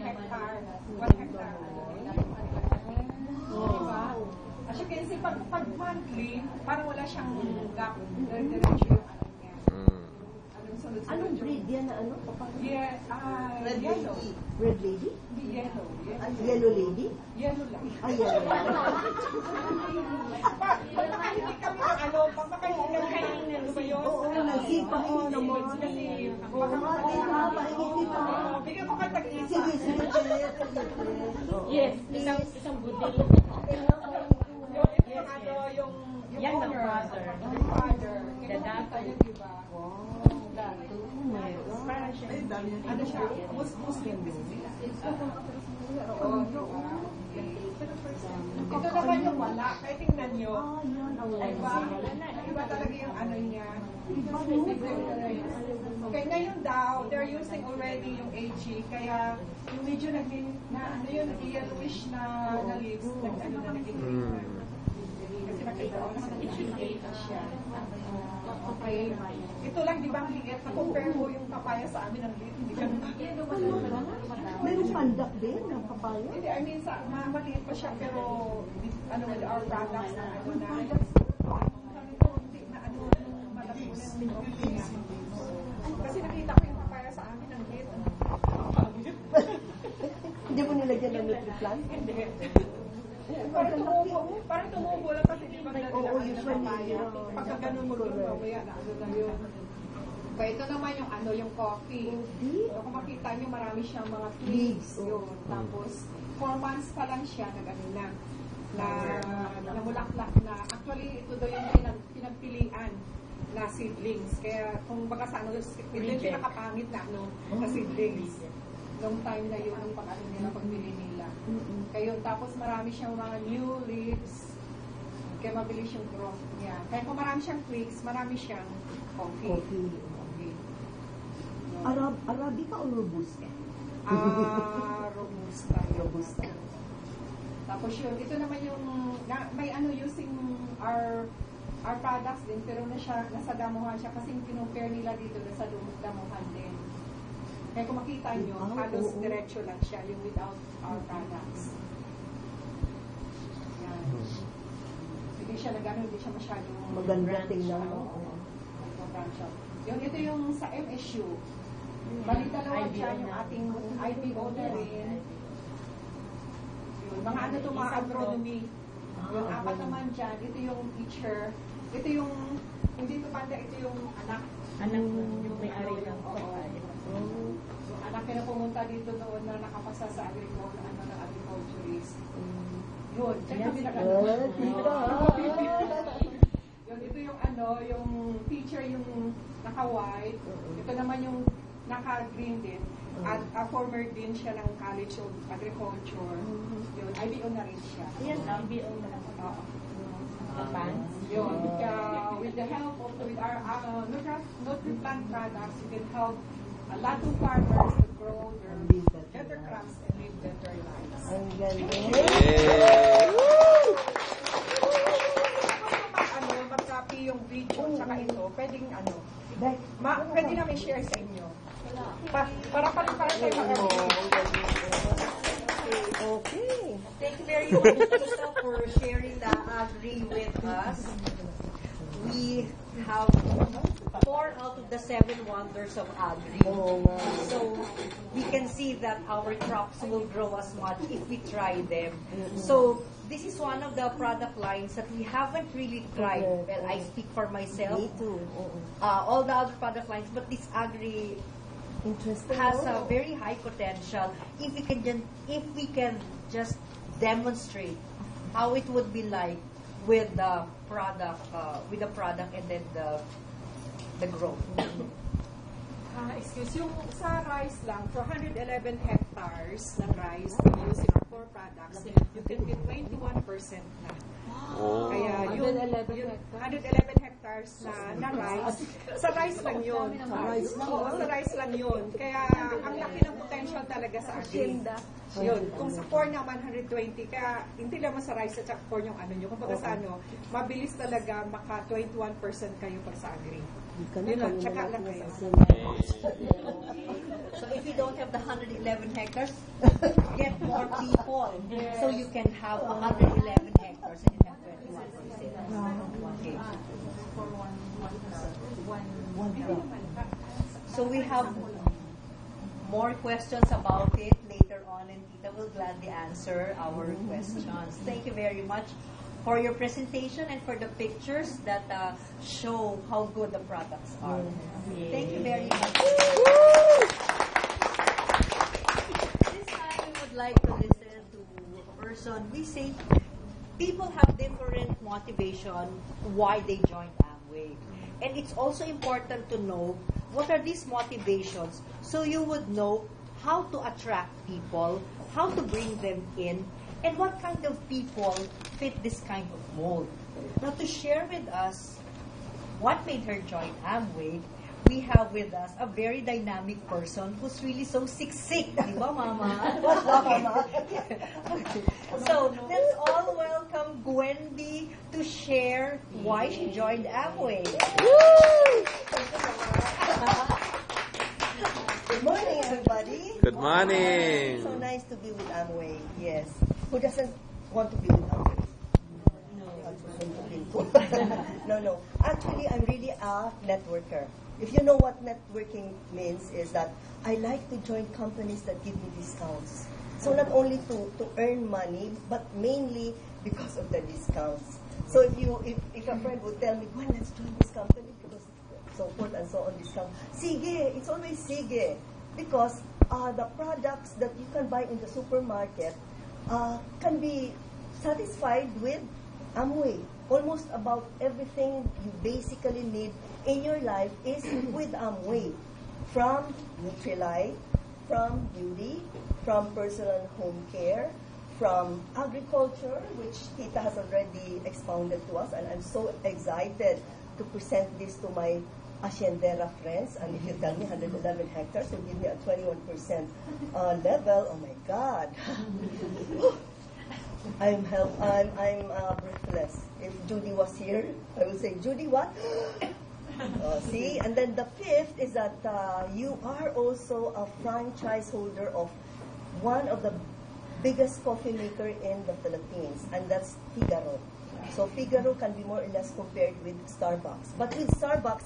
hectare. 1 hectare. Diba? As you can see, pag monthly, parang wala siyang gap. Diretso yung ano niya. Anong breed yan na ano? Yeah, Red yellow. lady? Red lady? Hindi yellow. Yellow lady? Yellow lang. Ay, yellow. Pag makahinig kami ng ano, pag makahinig kami ng ba yun? Oo, nagsipa ko naman. Kasi, Oo, maingit pa. bigyan ko kayo tag-isa. Sige, sige. Yes, isang budil. Yung ano, yung Yan ang owner, father. yung father. The Kita dad. yun, diba? Parang siya. Ano siya? Muslim kasi sila. Oo, diba? Ito naman yung wala. Kaya tingnan nyo. Iba talaga yung ano niya. Okay, ngayon daw, they're using already yung AG. Kaya yung medyo naging, ano yun, yellowish na leaves. Ano na naging green. Kasi nakita ko na naging na siya. Okay. Ito lang, di ba, ang liit? Na-compare mo yung papaya sa amin ang liit. Hindi ganun. Mayroong pandak din ng papaya? Hindi, I mean, maliit pa siya, pero ano, with our products na ano na. Sabi ko, hindi na ano, malaki na. Kasi nakita ko yung papaya sa amin ang liit. Hindi mo nilagyan ng Nutri-Plant? Hindi. Parang tumubo lang kasi di ba Oo, usually. pagka ganun mo doon, mamaya na ano na yun. Kaya ito naman yung ano, yung coffee. So, kung makita nyo, marami siyang mga leaves. Yun. Tapos, 4 months pa lang siya, namulaklak na. Actually, ito daw yung pinagpilian na seedlings. Kaya, kung baka sa ano, ito yung pinakapangit na, ano, na seedlings. Long time na yun ang pag-ano nila, pagbili nila. Kaya tapos marami siyang mga new leaves. Kaya mabilis yung growth niya. Kaya kung marami siyang twigs, marami siyang coffee. Arabica o Robusta? Robusta. Robusta. Tapos yun, ito naman yung, may ano, using our products din, pero nasa damuhan siya kasi kinumpare nila dito nasa damuhan din. Kaya kung makita nyo, halos diretso lang siya, yung without our products. Yan. Hindi siya hindi siya masyadong maganda tingnan mo. Ito yung sa MSU. Bali dalawa dyan yung ating IPO na rin. Yun, mga ano ito, mga agronomy. Yung apat naman dyan, ito yung teacher. Ito yung, hindi ito panda, ito yung anak. Anak yung may-ari ng So, anak na pumunta dito noon na nakapasa sa agriculturist. Yun, check kami na yun, ito yung ano, yung teacher yung naka-white. Ito naman yung naka-green din. At former din siya ng College of Agriculture. Yun, IBO na rin siya. Yes, IBO na lang. Advance. Yun, with the help of, with our Nutri-Plant products, you can help a lot of farmers to grow their better crops and live better lives. Ang galing. Mag-copy yung video tsaka ito, pwedeng ano, Dek, pwede namin share sa inyo. Para tayo mag-ano. Okay. Thank you very much Tito, for sharing the Agri with us. We have 4 out of the 7 wonders of Agri. So we can see that our crops will grow as much if we try them. So this is one of the product lines that we haven't really tried. Well, I speak for myself. Me too. All the other product lines, but this Agri Interesting. has a very high potential if we can just demonstrate how it would be like with the product and then the growth. Yung sa rice lang, for 111 hectares ng rice using our core products, you can get 21% na. Kaya yun, 111 hectares na rice, sa rice lang yun. Oo, sa rice lang yun. Kaya ang laki ng potential talaga sa atin. Yun, kung sa corn naman 120, kaya hindi naman sa rice at corn yung ano nyo. Kung baga sa ano, mabilis talaga maka 21% kayo pag sa agri. Yun lang, tsaka lang kayo. So if you don't have the 111 hectares, get more people. So you can have 111 hectares and you have 21%. Okay. So we have more questions about it later on, and Tita will gladly answer our questions. Thank you very much for your presentation and for the pictures that show how good the products are. Thank you very much. This time we would like to listen to a person. We say people have different motivation why they join Amway. And it's also important to know what are these motivations so you would know how to attract people, how to bring them in, and what kind of people fit this kind of mold. Now, to share with us what made her join Amway, we have with us a very dynamic person who's really so sick. Di ba, Mama? Mama? So, let's all welcome Gwendy to share why she joined Amway. Good morning, everybody. Good morning. So nice to be with Amway. Yes. Who doesn't want to be with Amway? No. Actually, I'm really a networker. If you know what networking means, is that I like to join companies that give me discounts. So not only to earn money, but mainly because of the discounts. So if a friend would tell me, well, let's join this company because so forth and so on discount. Sige, it's always sige. Because the products that you can buy in the supermarket can be satisfied with Amway. Almost about everything you basically need in your life is with Amway. From Nutrilite, from beauty, from personal and home care, from agriculture, which Tita has already expounded to us, and I'm so excited to present this to my Haciendera friends. And if you tell me 111 hectares will give me a 21% level, oh my God. I'm breathless. If Judy was here, I would say, Judy, what? See? And then the fifth is that you are also a franchise holder of one of the biggest coffee maker in the Philippines, and that's Figaro. So Figaro can be more or less compared with Starbucks. But with Starbucks,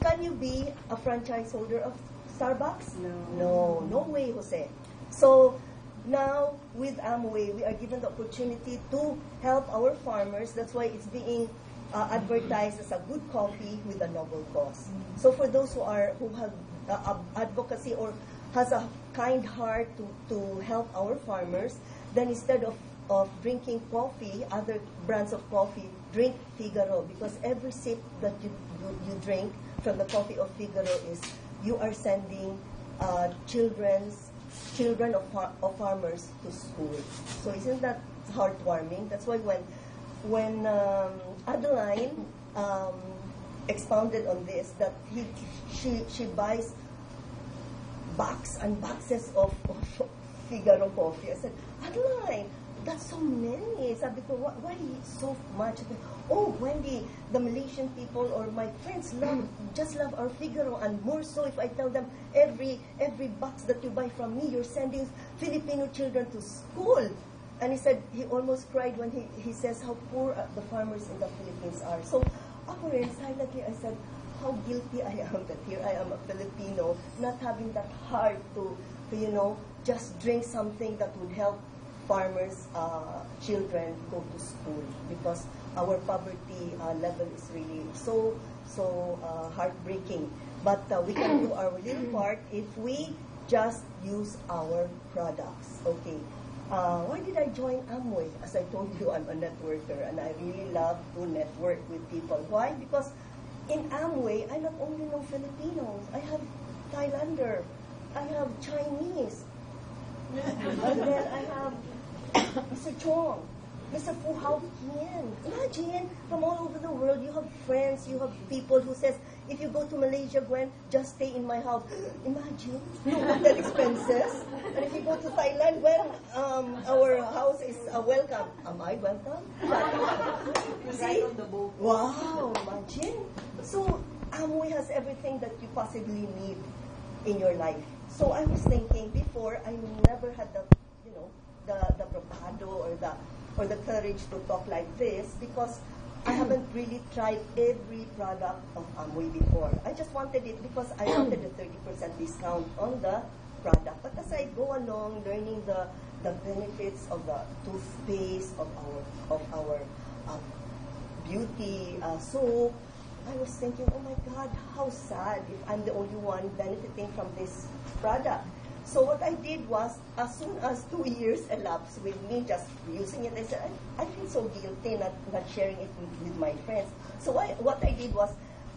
can you be a franchise holder of Starbucks? No way, Jose. So now, with Amway, we are given the opportunity to help our farmers. That's why it's being advertised as a good coffee with a noble cause. So for those who have advocacy or has a kind heart to help our farmers, then instead of drinking coffee, other brands of coffee, drink Figaro, because every sip that you drink from the coffee of Figaro is you are sending children of farmers to school. So isn't that heartwarming? That's why when Adeline expounded on this, that she buys box and boxes of Figaro coffee. I said, Adeline, that's so many. Sabi ko, why so much? Oh, Wendy, the Malaysian people or my friends just love our Figaro, and more so if I tell them every box that you buy from me, you're sending Filipino children to school. And he said he almost cried when he says how poor the farmers in the Philippines are. So ako rin, silently I said, how guilty I am that here I am a Filipino, not having that heart to just drink something that would help farmers' children go to school, because our poverty level is really so heartbreaking. But we can do our little part if we just use our products. Okay. Why did I join Amway? As I told you, I'm a networker, and I really love to network with people. Why? Because in Amway, I not only know Filipinos, I have Thailander, I have Chinese, and then I have Mr. Chong, Mr. Fu Hao Kian. Imagine, from all over the world, you have friends, you have people who says, if you go to Malaysia, Gwen, just stay in my house. Imagine, no hotel expenses. And if you go to Thailand, Gwen, our house is welcome. Am I welcome? See? Wow, imagine. So, Amway has everything that you possibly need in your life. So I was thinking before, I never had the, the bravado or the courage to talk like this because I haven't really tried every product of Amway before. I just wanted it because I wanted the 30% discount on the product. But as I go along, learning the benefits of the toothpaste, of our beauty soap, I was thinking, oh my God, how sad if I'm the only one benefiting from this product. So what I did was, as soon as 2 years elapsed with me just using it, I said, I feel so guilty not sharing it with my friends. So what I did was,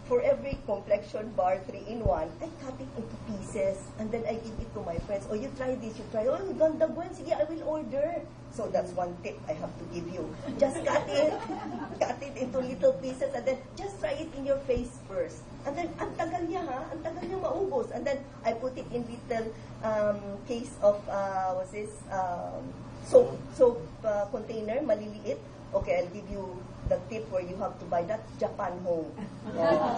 for every complexion bar 3-in-1, I cut it into pieces, and then I give it to my friends. Oh, you try this, you try. Oh, ganda Gwen, sige, I will order. So that's one tip I have to give you. Just cut it into little pieces, and then just try it in your face first. And then, ang tagal niya maubos. And then, I put it in little case of, soap container, maliliit. Okay, I'll give you the tip where you have to buy that Japan Home.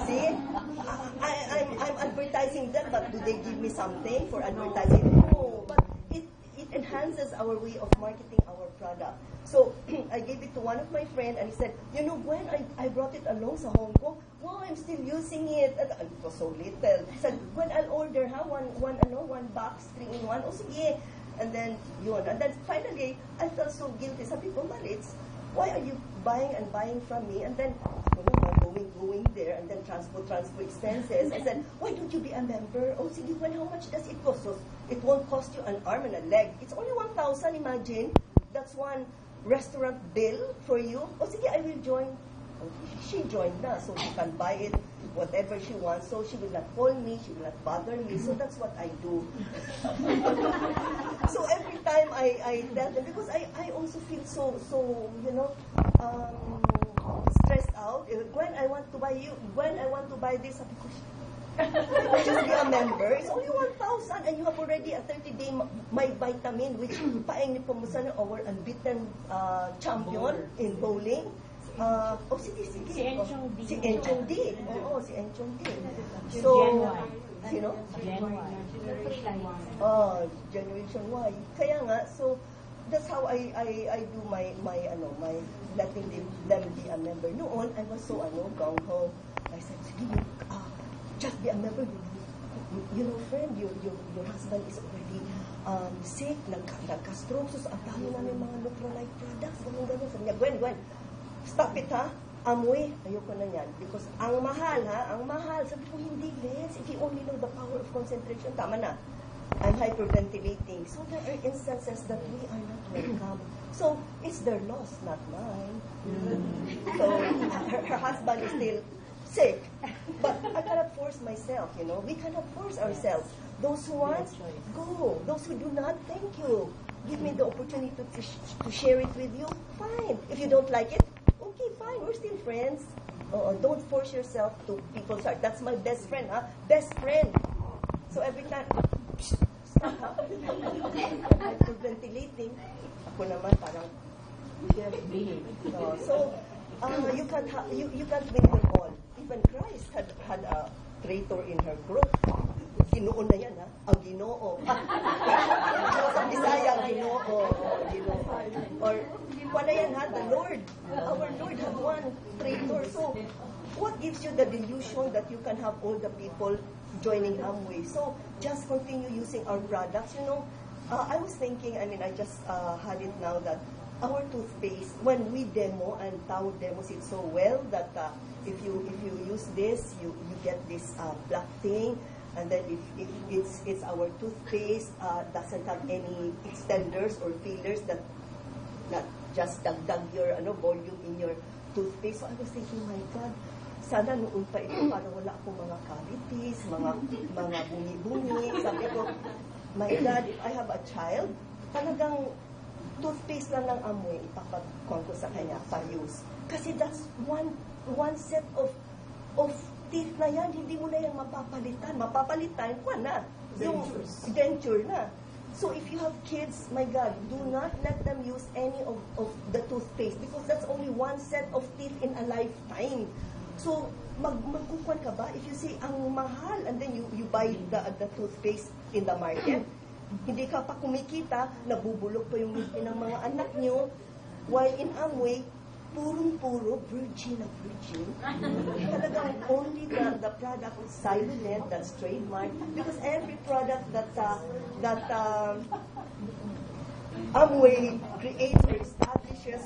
See? I'm advertising that, but do they give me something for advertising? No, but it enhances our way of marketing our product. So, I gave it to one of my friends, and he said, when I brought it along sa Hong Kong, wow, I'm still using it. And it was so little. He said, when I'll order, one box, 3-in-1, oh, sige. And then, yun. And then, finally, I felt so guilty. Sabi ko, Maritz, why are you buying and buying from me? And then, going there, and then transport expenses. I said, why don't you be a member? Oh, sige, when how much does it cost? So, it won't cost you an arm and a leg. It's only 1,000, imagine. That's one restaurant bill for you. Oh, sige, I will join. Oh, she joined na, so she can buy it, whatever she wants. So she will not call me, she will not bother me. So that's what I do. So every time I tell them, because I also feel so stressed out. When I want to buy this, sabi ko, just be a member. It's only 1,000, and you have already a 30-day My Vitamin, which paeng ni Pumusan, our unbeaten champion in bowling. Sige. Si Enchong D. Si Enchong D. Oo, si Enchong D. So, sino? Generation Y. Kaya nga, so, that's how I do my letting them be a member. Noon, I was so gung-ho. I said, sige, just be a member. Friend, your husband is already sick, nagka-stroke. So, ang dami namin mga Nutralite products. Ganun. Sabi niya, Gwen, stop it, ha? Amway, ayoko na yan. Because ang mahal. Sabi ko, hindi, Les. If you only know the power of concentration, tama na. I'm hyperventilating. So there are instances that we are not welcome. So it's their loss, not mine. So her husband is still sick. But I cannot force myself, We cannot force ourselves. Those who want, go. Those who do not, thank you. Give me the opportunity to share it with you. Fine. If you don't like it, okay, fine. We're still friends. Don't force yourself to people's heart. That's my best friend, ha? Best friend. So every time, stop, ha? Hyperventilating. Ako naman parang, so, you can't win them all. Even Christ had a traitor in her group. Ginoon na yan, ha? Ang Ginoo. Sa Bisaya, Ginoo. Or, wala yan, ha? The Lord. Our Lord had one traitor. So, what gives you the delusion that you can have all the people joining Amway? So, just continue using our products. I was thinking, I just had it now that our toothpaste, when we demo, and Tao demos it so well that if you use this, you get this black thing. And then if it's our toothpaste, doesn't have any extenders or fillers that just dagdag your volume in your toothpaste. So I was thinking, my God, sana noon pa ito para wala akong mga cavities, mga bungi-bungi. Sabi ko, my God, if I have a child, talagang toothpaste lang ng Amway, ipapakuan ko sa kanya, pa-use. Kasi that's one set of teeth na yan, hindi mo na yan mapapalitan. Mapapalitan, kuwan na. Yung denture na. So if you have kids, my God, do not let them use any of the toothpaste because that's only one set of teeth in a lifetime. So, magkukuhan ka ba? If you say, ang mahal, and then you buy the toothpaste in the market, hindi ka pa kumikita, nabubulok pa yung ngipin ng mga anak nyo, while in Amway, purong-puro, virgin na virgin. Talagang only the product is silent, that's trademark, because every product that Amway creates or establishes